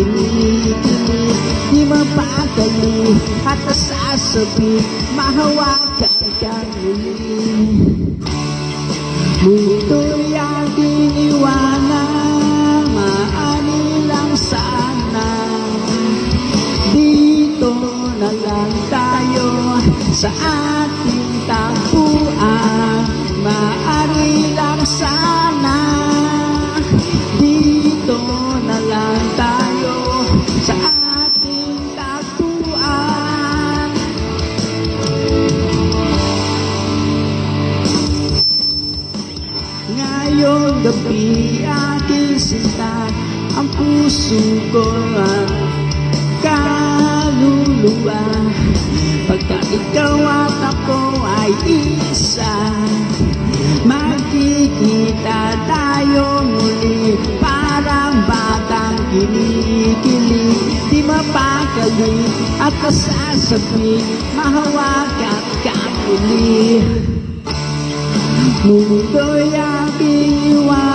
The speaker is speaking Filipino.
kinikilig, di mapakali at nasasabi, mahawakan kang muli. Mundo'y aking iwanan, maaari lang sana. Dito na lang tayo sa ating tagpuan, maaari lang sana. Dito na lang tayo sa ating tagpuan. Ngayong gabi aking sinta, ang puso ko ang kaluluwa. Pagka ikaw at ako ay isa, magkikita tayo muli, parang batang kinikilig, di mapakali at nasasabi, mahawakan ka muli. Mundo'y aking iwan.